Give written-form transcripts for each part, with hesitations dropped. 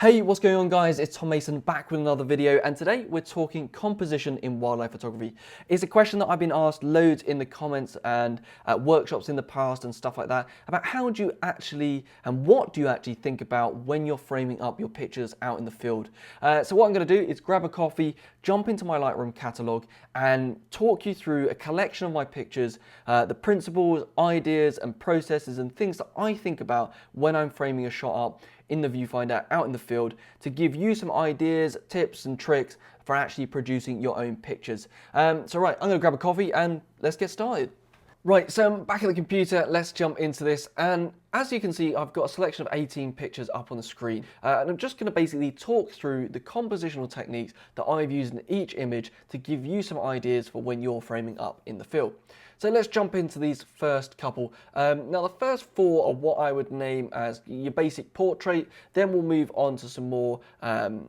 Hey, what's going on guys? It's Tom Mason back with another video, and today we're talking composition in wildlife photography. It's a question that I've been asked loads in the comments and at workshops in the past and stuff like that, about how do you actually and what do you actually think about when you're framing up your pictures out in the field. So what I'm going to do is grab a coffee, jump into my Lightroom catalog and talk you through a collection of my pictures, the principles, ideas and processes and things that I think about when I'm framing a shot up in the viewfinder out in the field, to give you some ideas, tips and tricks for actually producing your own pictures. So right, I'm going to grab a coffee and let's get started. Right, so I'm back at the computer, let's jump into this, and as you can see I've got a selection of 18 pictures up on the screen, and I'm just going to basically talk through the compositional techniques that I've used in each image to give you some ideas for when you're framing up in the field. So let's jump into these first couple. Now the first four are what I would name as your basic portrait, then we'll move on to some more kind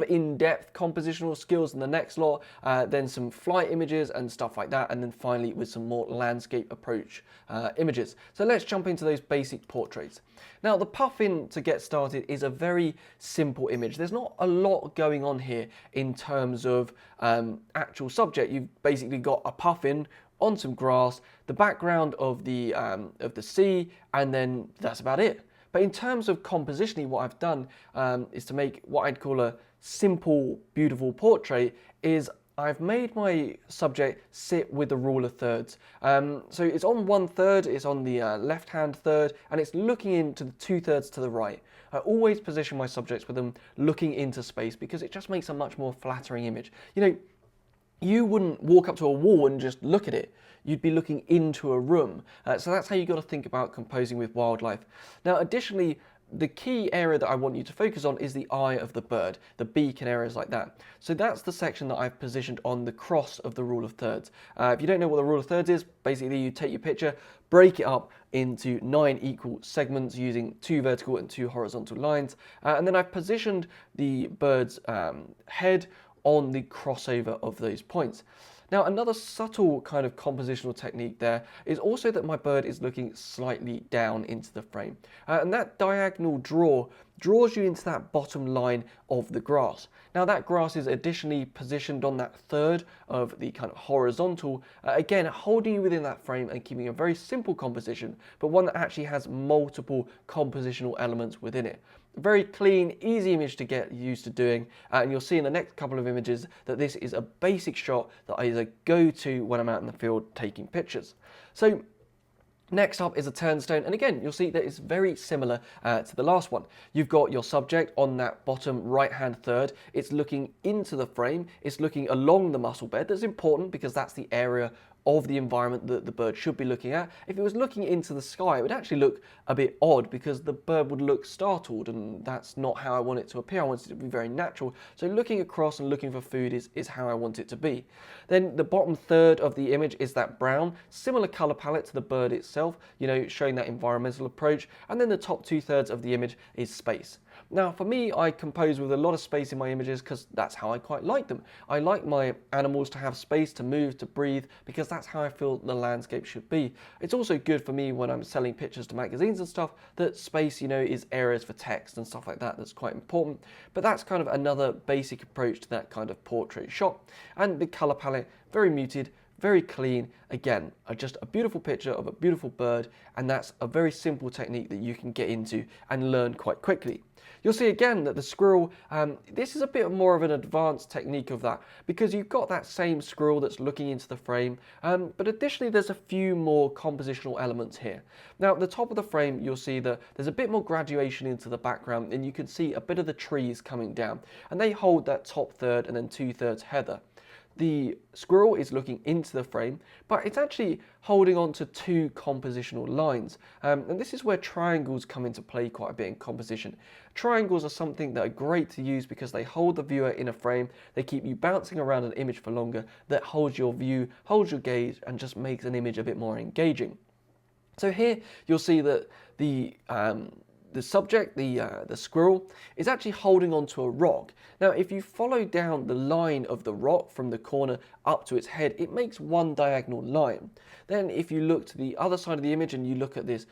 of in-depth compositional skills in the next lot, then some flight images and stuff like that, and then finally with some more landscape approach images. So let's jump into those basic portraits. Now the puffin, to get started, is a very simple image. There's not a lot going on here in terms of actual subject. You've basically got a puffin on some grass, the background of the sea, and then that's about it. But in terms of compositionally, what I've done is to make what I'd call a simple, beautiful portrait. Is I've made my subject sit with the rule of thirds. So it's on 1/3, it's on the left-hand third, and it's looking into the 2/3 to the right. I always position my subjects with them looking into space because it just makes a much more flattering image. You know, you wouldn't walk up to a wall and just look at it. You'd be looking into a room. So that's how you got to think about composing with wildlife. Now, additionally, the key area that I want you to focus on is the eye of the bird, the beak and areas like that. So that's the section that I've positioned on the cross of the rule of thirds. If you don't know what the rule of thirds is, basically you take your picture, break it up into 9 equal segments using 2 vertical and 2 horizontal lines. And then I've positioned the bird's head on the crossover of those points. Now, another subtle kind of compositional technique there is also that my bird is looking slightly down into the frame. And that diagonal draws you into that bottom line of the grass. Now, that grass is additionally positioned on that third of the kind of horizontal, again, holding you within that frame and keeping a very simple composition, but one that actually has multiple compositional elements within it. Very clean, easy image to get used to doing, and you'll see in the next couple of images that this is a basic shot that is a go-to when I'm out in the field taking pictures. So next up is a turnstone, and again you'll see that it's very similar to the last one. You've got your subject on that bottom right hand third. It's looking into the frame, it's looking along the muscle bed. That's important because that's the area of the environment that the bird should be looking at. If it was looking into the sky, it would actually look a bit odd because the bird would look startled, and that's not how I want it to appear. I want it to be very natural. So looking across and looking for food is how I want it to be. Then the bottom third of the image is that brown, similar color palette to the bird itself, you know, showing that environmental approach. And then the top 2/3 of the image is space. Now, for me, I compose with a lot of space in my images because that's how I quite like them. I like my animals to have space to move, to breathe, because that's how I feel the landscape should be. It's also good for me when I'm selling pictures to magazines and stuff, that space, you know, is areas for text and stuff like that. That's quite important. But that's kind of another basic approach to that kind of portrait shot. And the color palette, very muted, very clean. Again, just a beautiful picture of a beautiful bird, and that's a very simple technique that you can get into and learn quite quickly. You'll see again that the squirrel, this is a bit more of an advanced technique of that, because you've got that same squirrel that's looking into the frame, but additionally there's a few more compositional elements here. Now at the top of the frame you'll see that there's a bit more graduation into the background, and you can see a bit of the trees coming down, and they hold that top third and then 2/3 heather. The squirrel is looking into the frame, but it's actually holding on to 2 compositional lines. And this is where triangles come into play quite a bit in composition. Triangles are something that are great to use because they hold the viewer in a frame, they keep you bouncing around an image for longer, that holds your view, holds your gaze, and just makes an image a bit more engaging. So here you'll see that the the subject, the squirrel, is actually holding onto a rock. Now, if you follow down the line of the rock from the corner up to its head, it makes one diagonal line. Then if you look to the other side of the image and you look at this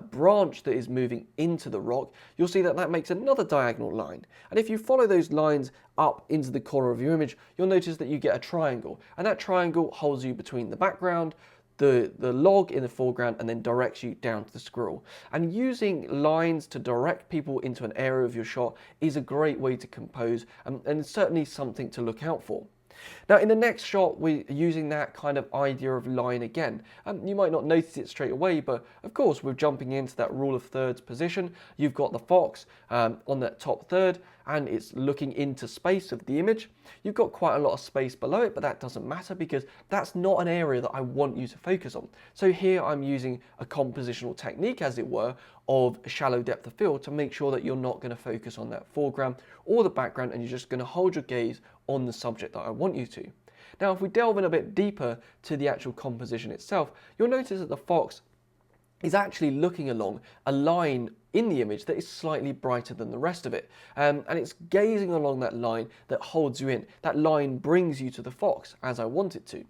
branch that is moving into the rock, you'll see that that makes another diagonal line. And if you follow those lines up into the corner of your image, you'll notice that you get a triangle. And that triangle holds you between the background, the log in the foreground, and then directs you down to the squirrel. And using lines to direct people into an area of your shot is a great way to compose, and it's certainly something to look out for. Now in the next shot, we're using that kind of idea of line again. You might not notice it straight away, but of course we're jumping into that rule of thirds position. You've got the fox on that top third, and it's looking into space of the image. You've got quite a lot of space below it, but that doesn't matter because that's not an area that I want you to focus on. So here I'm using a compositional technique, as it were, of shallow depth of field to make sure that you're not going to focus on that foreground or the background, and you're just going to hold your gaze on the subject that I want you to. Now, if we delve in a bit deeper to the actual composition itself, you'll notice that the fox is actually looking along a line in the image that is slightly brighter than the rest of it. And it's gazing along that line that holds you in. That line brings you to the fox, as I want it to.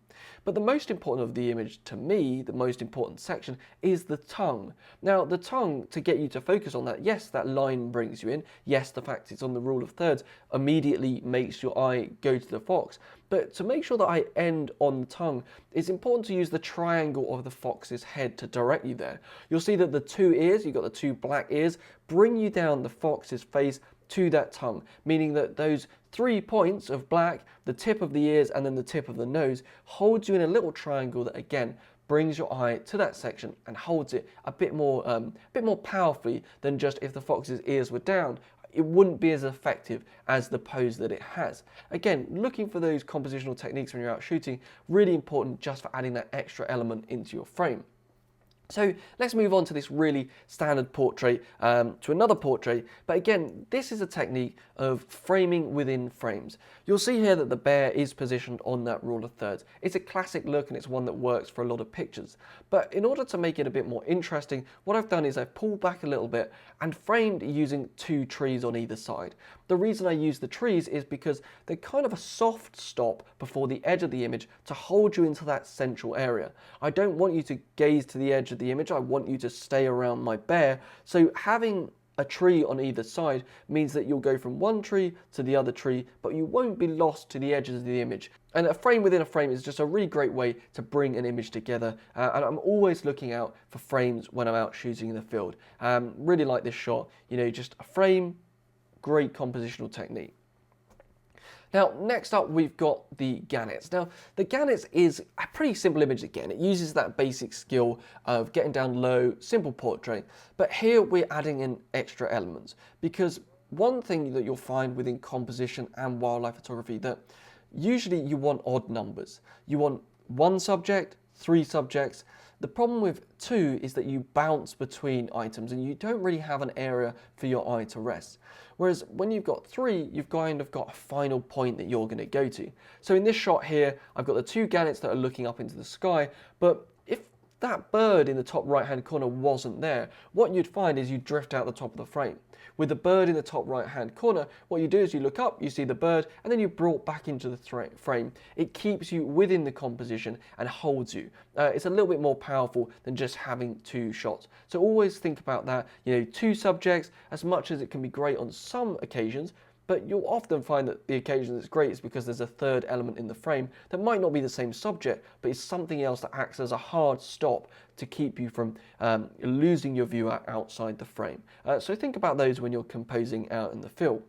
But the most important of the image, to me, the most important section, is the tongue. Now, the tongue, to get you to focus on that, yes, that line brings you in. Yes, the fact it's on the rule of thirds immediately makes your eye go to the fox. But to make sure that I end on the tongue, it's important to use the triangle of the fox's head to direct you there. You'll see that the two ears, you've got the two black ears, bring you down the fox's face to that tongue, meaning that those 3 points of black, the tip of the ears and then the tip of the nose, holds you in a little triangle that again brings your eye to that section and holds it a bit more powerfully than just if the fox's ears were down. It wouldn't be as effective as the pose that it has. Again, looking for those compositional techniques when you're out shooting, really important just for adding that extra element into your frame. So let's move on to this really standard portrait, to another portrait. But again, this is a technique of framing within frames. You'll see here that the bear is positioned on that rule of thirds. It's a classic look and it's one that works for a lot of pictures. But in order to make it a bit more interesting, what I've done is I've pulled back a little bit and framed using 2 trees on either side. The reason I use the trees is because they're kind of a soft stop before the edge of the image to hold you into that central area. I don't want you to gaze to the edge of the image, I want you to stay around my bear. So having a tree on either side means that you'll go from one tree to the other tree, but you won't be lost to the edges of the image. And a frame within a frame is just a really great way to bring an image together. And I'm always looking out for frames when I'm out shooting in the field. Really like this shot, you know, just a frame, great compositional technique. Now, next up, we've got the gannets. Now, the gannets is a pretty simple image again. It uses that basic skill of getting down low, simple portrait. But here we're adding in extra elements, because one thing that you'll find within composition and wildlife photography that usually you want odd numbers. You want 1 subject, 3 subjects. The problem with 2 is that you bounce between items and you don't really have an area for your eye to rest. Whereas when you've got 3, you've kind of got a final point that you're going to go to. So in this shot here, I've got the 2 gannets that are looking up into the sky, but if that bird in the top right hand corner wasn't there, what you'd find is you drift out the top of the frame. With the bird in the top right hand corner, what you do is you look up, you see the bird, and then you're brought back into the frame. It keeps you within the composition and holds you. It's a little bit more powerful than just having 2 shots. So always think about that, you know, 2 subjects, as much as it can be great on some occasions, but you'll often find that the occasion that's great is because there's a 3rd element in the frame that might not be the same subject, but it's something else that acts as a hard stop to keep you from losing your viewer outside the frame. So think about those when you're composing out in the field.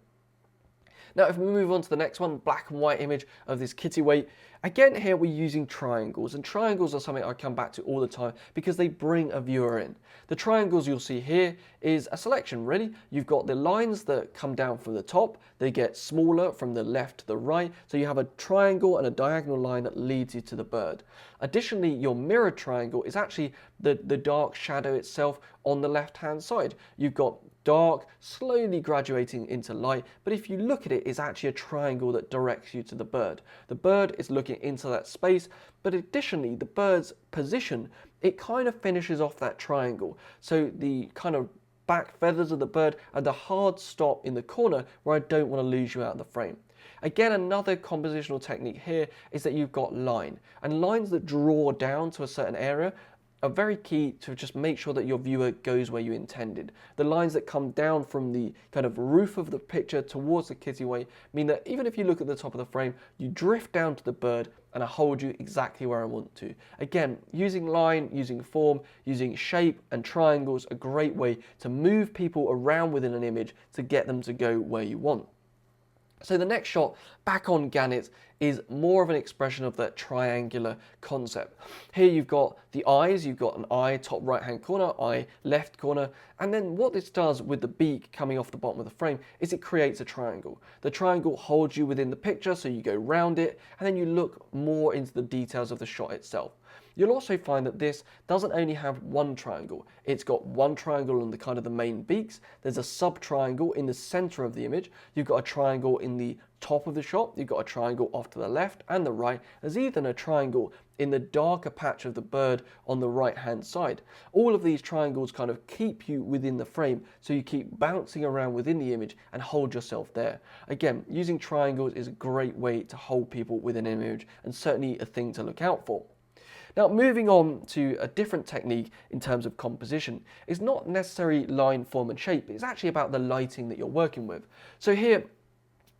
Now, if we move on to the next one, black and white image of this kittiwake. Again, here we're using triangles, and triangles are something I come back to all the time because they bring a viewer in. The triangles you'll see here is a selection, really. You've got the lines that come down from the top. They get smaller from the left to the right. So you have a triangle and a diagonal line that leads you to the bird. Additionally, your mirror triangle is actually the dark shadow itself on the left-hand side. You've got dark, slowly graduating into light, but if you look at it, it's actually a triangle that directs you to the bird. The bird is looking into that space, but additionally, the bird's position, it kind of finishes off that triangle. So the kind of back feathers of the bird and the hard stop in the corner where I don't want to lose you out of the frame. Again, another compositional technique here is that you've got line, and lines that draw down to a certain area are very key to just make sure that your viewer goes where you intended. The lines that come down from the kind of roof of the picture towards the kittiway mean that even if you look at the top of the frame, you drift down to the bird and I hold you exactly where I want to. Again, using line, using form, using shape and triangles, a great way to move people around within an image to get them to go where you want. So the next shot back on Gannett is more of an expression of that triangular concept. Here you've got the eyes, you've got an eye top right hand corner, eye left corner, and then what this does with the beak coming off the bottom of the frame is it creates a triangle. The triangle holds you within the picture, so you go round it and then you look more into the details of the shot itself. You'll also find that this doesn't only have one triangle. It's got one triangle on the kind of the main beaks. There's a sub-triangle in the center of the image. You've got a triangle in the top of the shot. You've got a triangle off to the left and the right. There's even a triangle in the darker patch of the bird on the right-hand side. All of these triangles kind of keep you within the frame, so you keep bouncing around within the image and hold yourself there. Again, using triangles is a great way to hold people within an image and certainly a thing to look out for. Now, moving on to a different technique in terms of composition, it's not necessarily line, form and shape, it's actually about the lighting that you're working with. So here,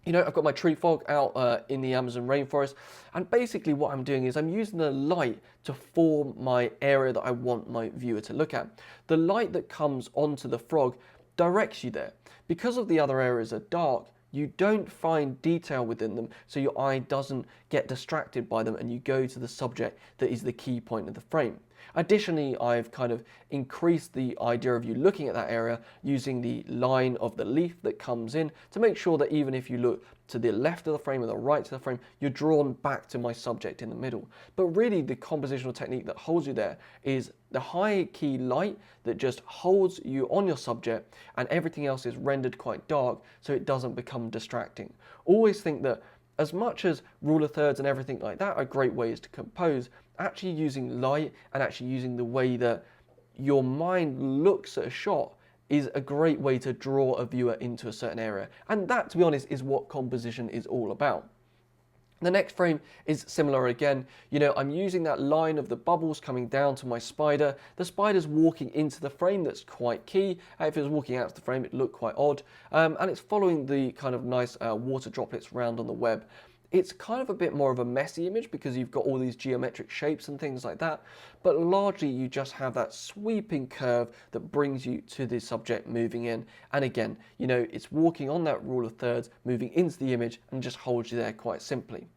I've got my tree fog out in the Amazon rainforest, and basically what I'm doing is I'm using the light to form my area that I want my viewer to look at. The light that comes onto the frog directs you there. Because of the other areas are dark, you don't find detail within them, so your eye doesn't get distracted by them and you go to the subject that is the key point of the frame. Additionally, I've kind of increased the idea of you looking at that area using the line of the leaf that comes in to make sure that even if you look to the left of the frame or the right of the frame, you're drawn back to my subject in the middle. But really the compositional technique that holds you there is the high key light that just holds you on your subject, and everything else is rendered quite dark so it doesn't become distracting. Always think that as much as rule of thirds and everything like that are great ways to compose, actually using light and actually using the way that your mind looks at a shot is a great way to draw a viewer into a certain area. And that, to be honest, is what composition is all about. The next frame is similar again. I'm using that line of the bubbles coming down to my spider. The spider's walking into the frame, that's quite key. If it was walking out of the frame, it'd look quite odd. And it's following the kind of nice water droplets round on the web. It's kind of a bit more of a messy image because you've got all these geometric shapes and things like that, but largely you just have that sweeping curve that brings you to the subject moving in. And again, it's walking on that rule of thirds, moving into the image and just holds you there quite simply.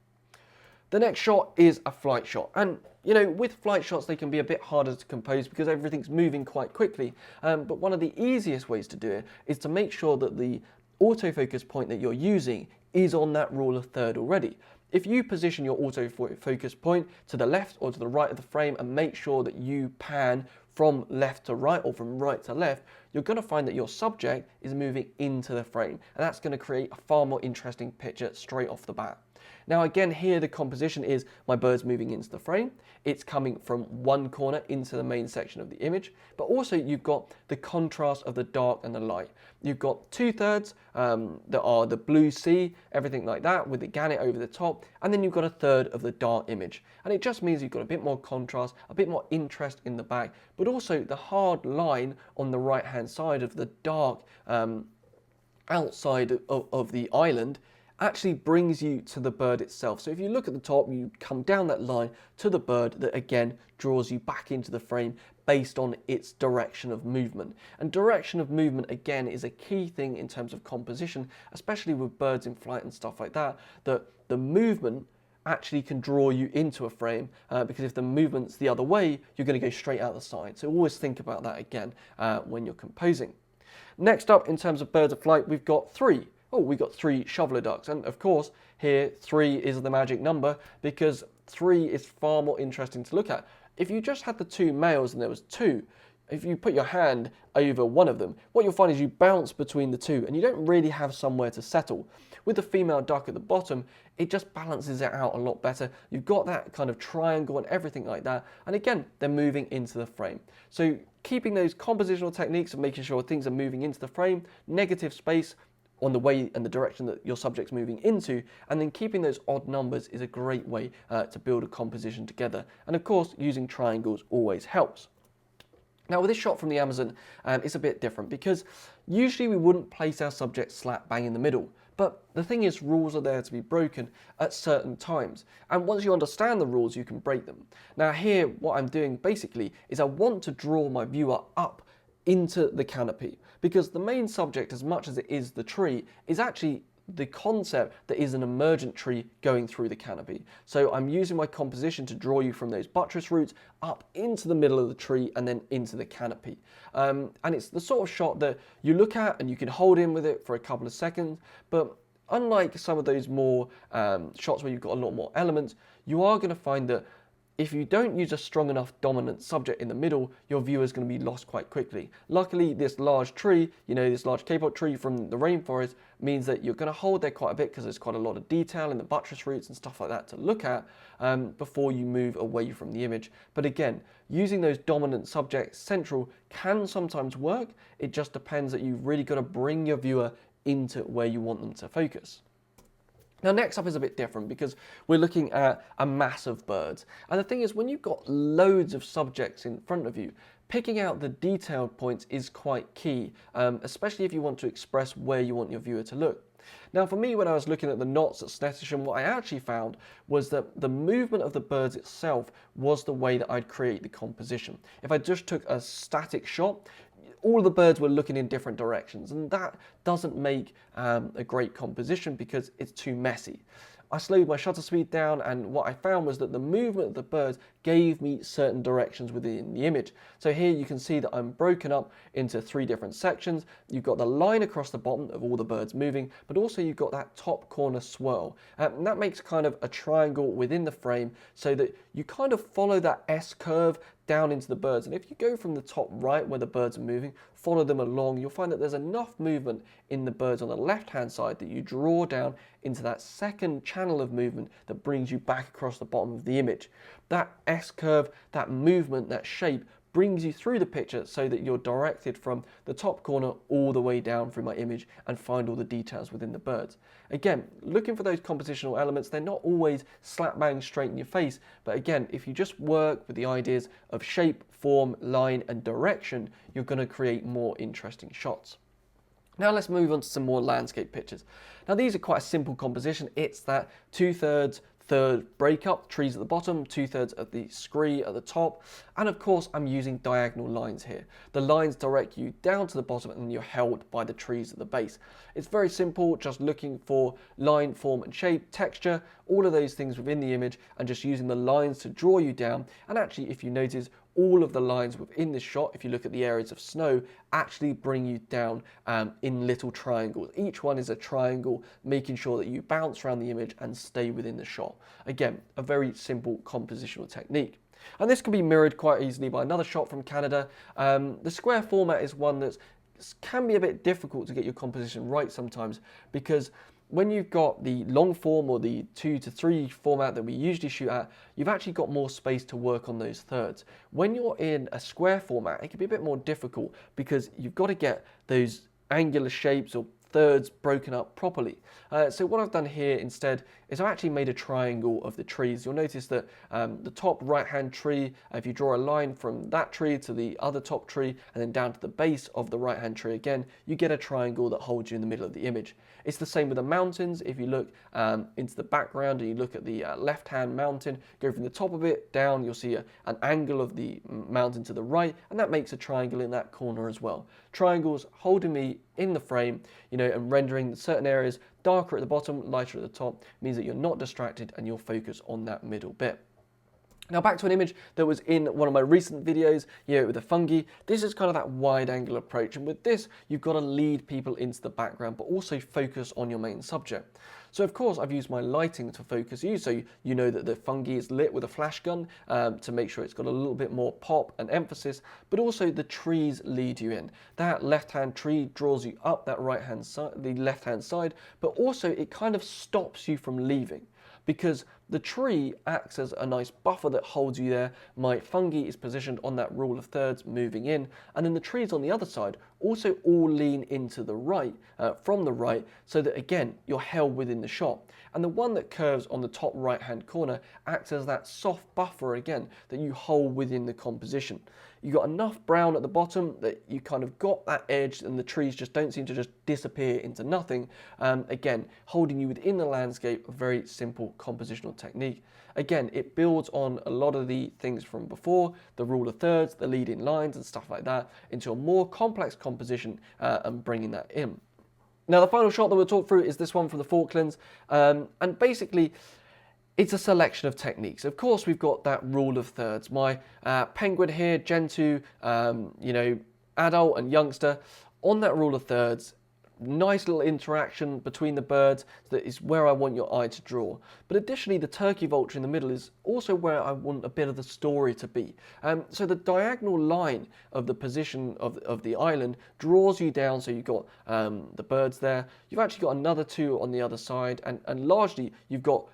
The next shot is a flight shot, and with flight shots they can be a bit harder to compose because everything's moving quite quickly, but one of the easiest ways to do it is to make sure that the autofocus point that you're using is on that rule of third already. If you position your autofocus point to the left or to the right of the frame and make sure that you pan from left to right or from right to left, you're going to find that your subject is moving into the frame, and that's going to create a far more interesting picture straight off the bat. Now again, here the composition is my bird's moving into the frame. It's coming from one corner into the main section of the image, but also you've got the contrast of the dark and the light. You've got 2/3 that are the blue sea, everything like that, with the gannet over the top, and then you've got 1/3 of the dark image. And it just means you've got a bit more contrast, a bit more interest in the back, but also the hard line on the right hand side of the dark outside of the island actually brings you to the bird itself. So if you look at the top, you come down that line to the bird that again draws you back into the frame based on its direction of movement. And direction of movement again is a key thing in terms of composition, especially with birds in flight and stuff like that, that the movement actually can draw you into a frame because if the movement's the other way, you're going to go straight out the side. So always think about that again when you're composing. Next up, in terms of birds of flight, we've got three shoveler ducks, and of course here 3 is the magic number because 3 is far more interesting to look at. If you just had the 2 males and there was 2, if you put your hand over one of them, what you'll find is you bounce between the two and you don't really have somewhere to settle. With the female duck at the bottom, it just balances it out a lot better. You've got that kind of triangle and everything like that. And again, they're moving into the frame. So keeping those compositional techniques and making sure things are moving into the frame, negative space on the way and the direction that your subject's moving into, and then keeping those odd numbers is a great way to build a composition together. And of course, using triangles always helps. Now with this shot from the Amazon, it's a bit different because usually we wouldn't place our subject slap bang in the middle. But the thing is, rules are there to be broken at certain times. And once you understand the rules, you can break them. Now here, what I'm doing basically is I want to draw my viewer up into the canopy, because the main subject, as much as it is the tree, is actually the concept that is an emergent tree going through the canopy. So I'm using my composition to draw you from those buttress roots up into the middle of the tree and then into the canopy. And it's the sort of shot that you look at and you can hold in with it for a couple of seconds, but unlike some of those more shots where you've got a lot more elements, you are going to find that if you don't use a strong enough dominant subject in the middle, your viewer is going to be lost quite quickly. Luckily, this large tree, this large K-pop tree from the rainforest, means that you're going to hold there quite a bit because there's quite a lot of detail in the buttress roots and stuff like that to look at before you move away from the image. But again, using those dominant subjects central can sometimes work. It just depends that you've really got to bring your viewer into where you want them to focus. Now next up is a bit different because we're looking at a mass of birds. And the thing is, when you've got loads of subjects in front of you, picking out the detailed points is quite key, especially if you want to express where you want your viewer to look. Now for me, when I was looking at the knots at Snettisham, what I actually found was that the movement of the birds itself was the way that I'd create the composition. If I just took a static shot, all the birds were looking in different directions, and that doesn't make a great composition because it's too messy. I slowed my shutter speed down, and what I found was that the movement of the birds gave me certain directions within the image. So here you can see that I'm broken up into 3 different sections. You've got the line across the bottom of all the birds moving, but also you've got that top corner swirl. And that makes kind of a triangle within the frame so that you kind of follow that S curve down into the birds. And if you go from the top right where the birds are moving, follow them along, you'll find that there's enough movement in the birds on the left hand side that you draw down into that second channel of movement that brings you back across the bottom of the image. That S curve, that movement, that shape brings you through the picture so that you're directed from the top corner all the way down through my image and find all the details within the birds. Again, looking for those compositional elements, they're not always slap bang straight in your face, but again, if you just work with the ideas of shape, form, line and direction, you're going to create more interesting shots. Now let's move on to some more landscape pictures. Now these are quite a simple composition. It's that 2/3 third breakup, trees at the bottom, 2/3 of the scree at the top, and of course I'm using diagonal lines here. The lines direct you down to the bottom and you're held by the trees at the base. It's very simple, just looking for line, form and shape, texture, all of those things within the image, and just using the lines to draw you down. And actually, if you notice, all of the lines within this shot, if you look at the areas of snow, actually bring you down in little triangles. Each one is a triangle, making sure that you bounce around the image and stay within the shot. Again, a very simple compositional technique. And this can be mirrored quite easily by another shot from Canada. The square format is one that can be a bit difficult to get your composition right sometimes, because when you've got the long form or the 2:3 format that we usually shoot at, you've actually got more space to work on those thirds. When you're in a square format, it can be a bit more difficult because you've got to get those angular shapes or thirds broken up properly. So what I've done here instead is I've actually made a triangle of the trees. You'll notice that the top right hand tree, if you draw a line from that tree to the other top tree and then down to the base of the right hand tree again, you get a triangle that holds you in the middle of the image. It's the same with the mountains. If you look into the background and you look at the left hand mountain, go from the top of it down, you'll see an angle of the mountain to the right, and that makes a triangle in that corner as well. Triangles holding me in the frame, and rendering certain areas darker at the bottom, lighter at the top, means that you're not distracted and you'll focus on that middle bit. Now back to an image that was in one of my recent videos, with the fungi. This is kind of that wide angle approach, and with this, you've got to lead people into the background, but also focus on your main subject. So of course, I've used my lighting to focus you, so you know that the fungi is lit with a flash gun to make sure it's got a little bit more pop and emphasis, but also the trees lead you in. That left-hand tree draws you up that right-hand side, the left-hand side, but also it kind of stops you from leaving, because the tree acts as a nice buffer that holds you there. My fungi is positioned on that rule of thirds moving in, and then the trees on the other side also all lean into the right, from the right, so that again, you're held within the shot. And the one that curves on the top right hand corner acts as that soft buffer again that you hold within the composition. You've got enough brown at the bottom that you kind of got that edge, and the trees just don't seem to just disappear into nothing. Again, holding you within the landscape, a very simple compositional technique. Again, it builds on a lot of the things from before, the rule of thirds, the leading lines and stuff like that, into a more complex composition and bringing that in. Now, the final shot that we'll talk through is this one from the Falklands, and basically, it's a selection of techniques. Of course, we've got that rule of thirds. My penguin here, Gentoo, adult and youngster, on that rule of thirds. Nice little interaction between the birds. That is where I want your eye to draw. But additionally, the turkey vulture in the middle is also where I want a bit of the story to be. So the diagonal line of the position of the island draws you down. So you've got the birds there. You've actually got another two on the other side, and largely you've got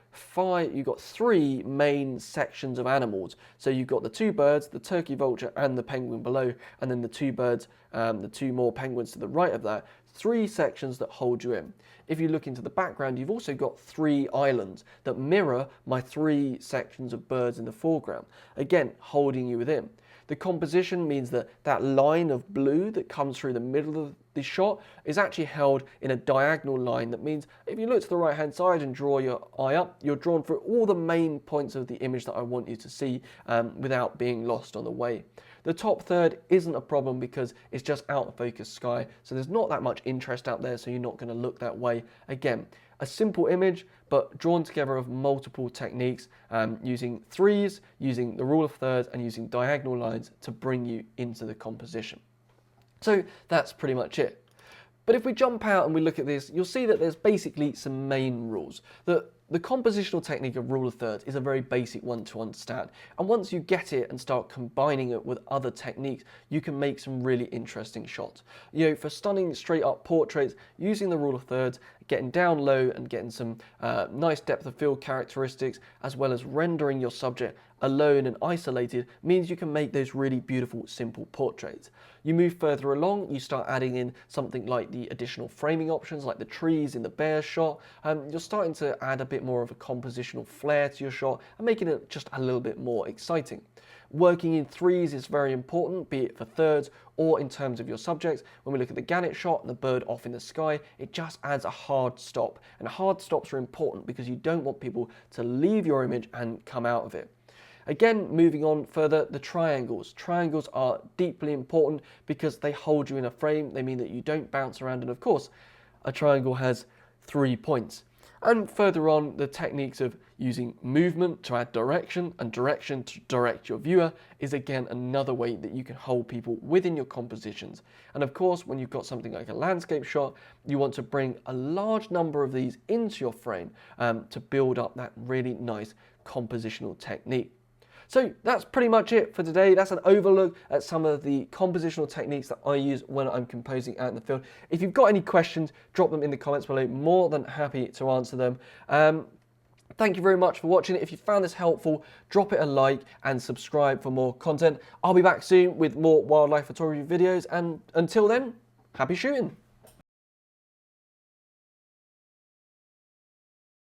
three main sections of animals. So you've got the two birds, the turkey vulture and the penguin below, and then the two birds, the two more penguins to the right of that. Three sections that hold you in. If you look into the background, you've also got three islands that mirror my three sections of birds in the foreground, again holding you within. The composition means that that line of blue that comes through the middle of the shot is actually held in a diagonal line. That means if you look to the right hand side and draw your eye up, you're drawn through all the main points of the image that I want you to see without being lost on the way. The top third isn't a problem because it's just out of focus sky, so there's not that much interest out there, so you're not going to look that way. Again, a simple image, but drawn together of multiple techniques, using threes, using the rule of thirds, and using diagonal lines to bring you into the composition. So that's pretty much it. But if we jump out and we look at this, you'll see that there's basically some main rules. The compositional technique of rule of thirds is a very basic one to understand. And once you get it and start combining it with other techniques, you can make some really interesting shots. For stunning straight up portraits, using the rule of thirds, getting down low and getting some nice depth of field characteristics, as well as rendering your subject alone and isolated, means you can make those really beautiful, simple portraits. You move further along, you start adding in something like the additional framing options, like the trees in the bear shot. You're starting to add a bit more of a compositional flair to your shot and making it just a little bit more exciting. Working in threes is very important, be it for thirds or in terms of your subjects. When we look at the gannet shot and the bird off in the sky, it just adds a hard stop. And hard stops are important because you don't want people to leave your image and come out of it. Again, moving on further, the triangles. Triangles are deeply important because they hold you in a frame. They mean that you don't bounce around. And of course, a triangle has 3 points. And further on, the techniques of using movement to add direction and direction to direct your viewer is again another way that you can hold people within your compositions. And of course, when you've got something like a landscape shot, you want to bring a large number of these into your frame to build up that really nice compositional technique. So that's pretty much it for today. That's an overlook at some of the compositional techniques that I use when I'm composing out in the field. If you've got any questions, drop them in the comments below. More than happy to answer them. Thank you very much for watching. If you found this helpful, drop it a like and subscribe for more content. I'll be back soon with more wildlife photography videos, and until then, happy shooting.